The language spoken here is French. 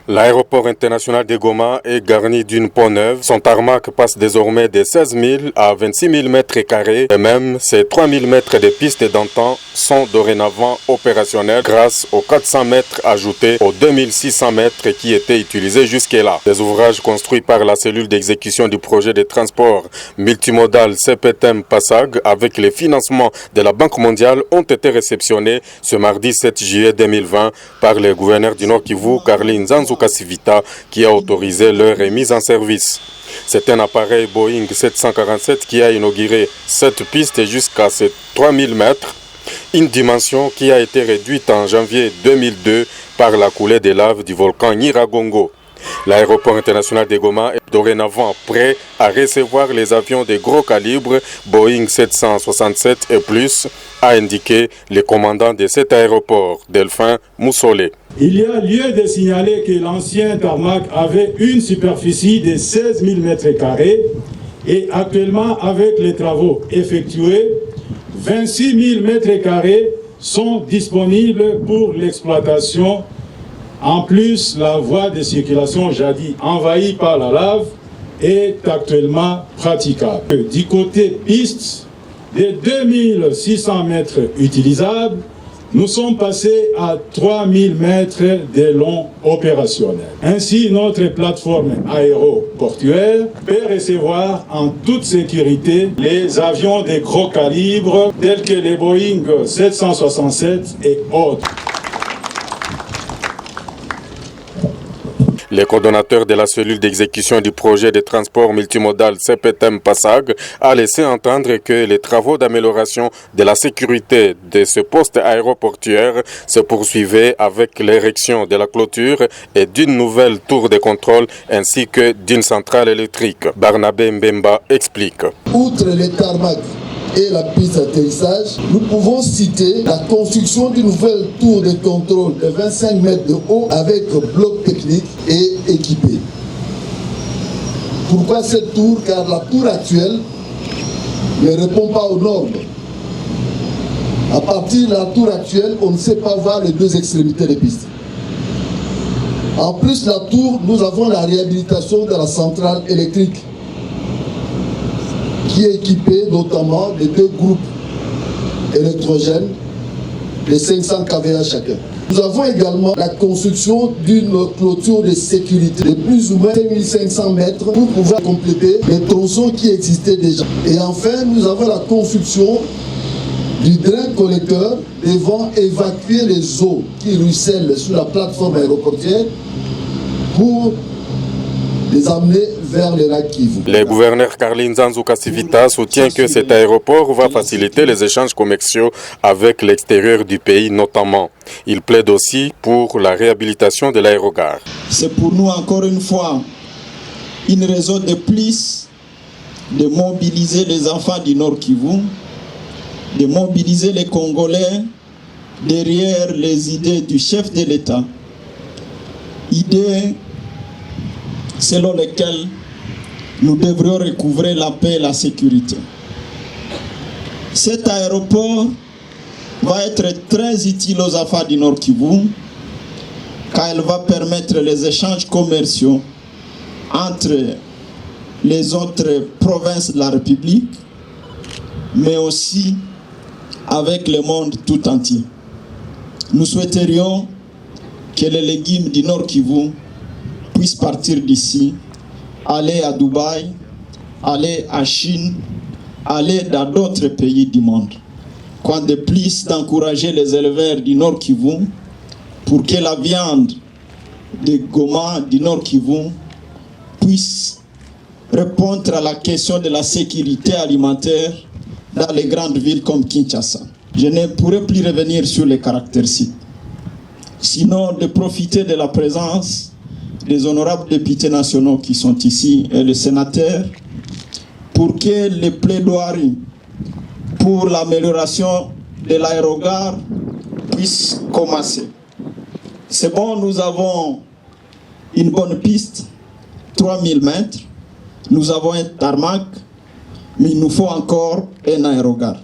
L'aéroport international de Goma est garni d'une pont neuve. Son tarmac passe désormais de 16 000 à 26 000 mètres carrés. Et même ces 3 000 mètres de pistes d'antan sont dorénavant opérationnels grâce aux 400 mètres ajoutés aux 2600 mètres qui étaient utilisés jusque-là. Des ouvrages construits par la cellule d'exécution du projet de transport multimodal CPTM Passag avec les financements de la Banque mondiale ont été réceptionnés ce mardi 7 juillet 2020 par le gouverneur du Nord Kivu, Karli Nzanzu Kasivita, qui a autorisé leur remise en service. C'est un appareil Boeing 747 qui a inauguré cette piste jusqu'à ses 3000 mètres, une dimension qui a été réduite en janvier 2002 par la coulée des laves du volcan Nyiragongo. L'aéroport international de Goma est dorénavant prêt à recevoir les avions de gros calibre Boeing 767 et plus, a indiqué le commandant de cet aéroport, Delphin Moussolé. Il y a lieu de signaler que l'ancien tarmac avait une superficie de 16 000 m² et actuellement, avec les travaux effectués, 26 000 m² sont disponibles pour l'exploitation. En plus, la voie de circulation jadis envahie par la lave est actuellement praticable. Du côté piste, des 2600 mètres utilisables, nous sommes passés à 3000 mètres de long opérationnel. Ainsi, notre plateforme aéroportuaire peut recevoir en toute sécurité les avions de gros calibre tels que les Boeing 767 et autres. Le coordonnateur de la cellule d'exécution du projet de transport multimodal CPTM Passag a laissé entendre que les travaux d'amélioration de la sécurité de ce poste aéroportuaire se poursuivaient avec l'érection de la clôture et d'une nouvelle tour de contrôle ainsi que d'une centrale électrique. Barnabé Mbemba explique. Outre les tarmacs et la piste d'atterrissage, nous pouvons citer la construction d'une nouvelle tour de contrôle de 25 mètres de haut avec bloc technique et équipé. Pourquoi cette tour? Car la tour actuelle ne répond pas aux normes. À partir de la tour actuelle, on ne sait pas voir les deux extrémités des pistes. En plus de la tour, nous avons la réhabilitation de la centrale électrique qui est équipé notamment de 2 groupes électrogènes de 500 kVA chacun. Nous avons également la construction d'une clôture de sécurité de plus ou moins 5500 mètres pour pouvoir compléter les tronçons qui existaient déjà. Et enfin, nous avons la construction du drain collecteur devant évacuer les eaux qui ruissellent sur la plateforme aéroportuaire pour les amener vers le lac Kivu. Le gouverneur Karli Nzanzu Kasivita soutient que cet aéroport va faciliter les échanges commerciaux avec l'extérieur du pays notamment. Il plaide aussi pour la réhabilitation de l'aérogare. C'est pour nous encore une fois une raison de plus de mobiliser les enfants du Nord Kivu, de mobiliser les Congolais derrière les idées du chef de l'État. Idées selon lesquelles nous devrions recouvrer la paix et la sécurité. Cet aéroport va être très utile aux enfants du Nord Kivu car elle va permettre les échanges commerciaux entre les autres provinces de la République, mais aussi avec le monde tout entier. Nous souhaiterions que les légumes du Nord Kivu puissent partir d'ici, aller à Dubaï, aller à Chine, aller dans d'autres pays du monde. Quoi de plus d'encourager les éleveurs du Nord Kivu pour que la viande de Goma du Nord Kivu puisse répondre à la question de la sécurité alimentaire dans les grandes villes comme Kinshasa. Je ne pourrai plus revenir sur les caractères sites, sinon de profiter de la présence des honorables députés nationaux qui sont ici et les sénateurs pour que les plaidoiries pour l'amélioration de l'aérogare puissent commencer. C'est bon, nous avons une bonne piste, 3000 mètres, nous avons un tarmac, mais il nous faut encore un aérogare.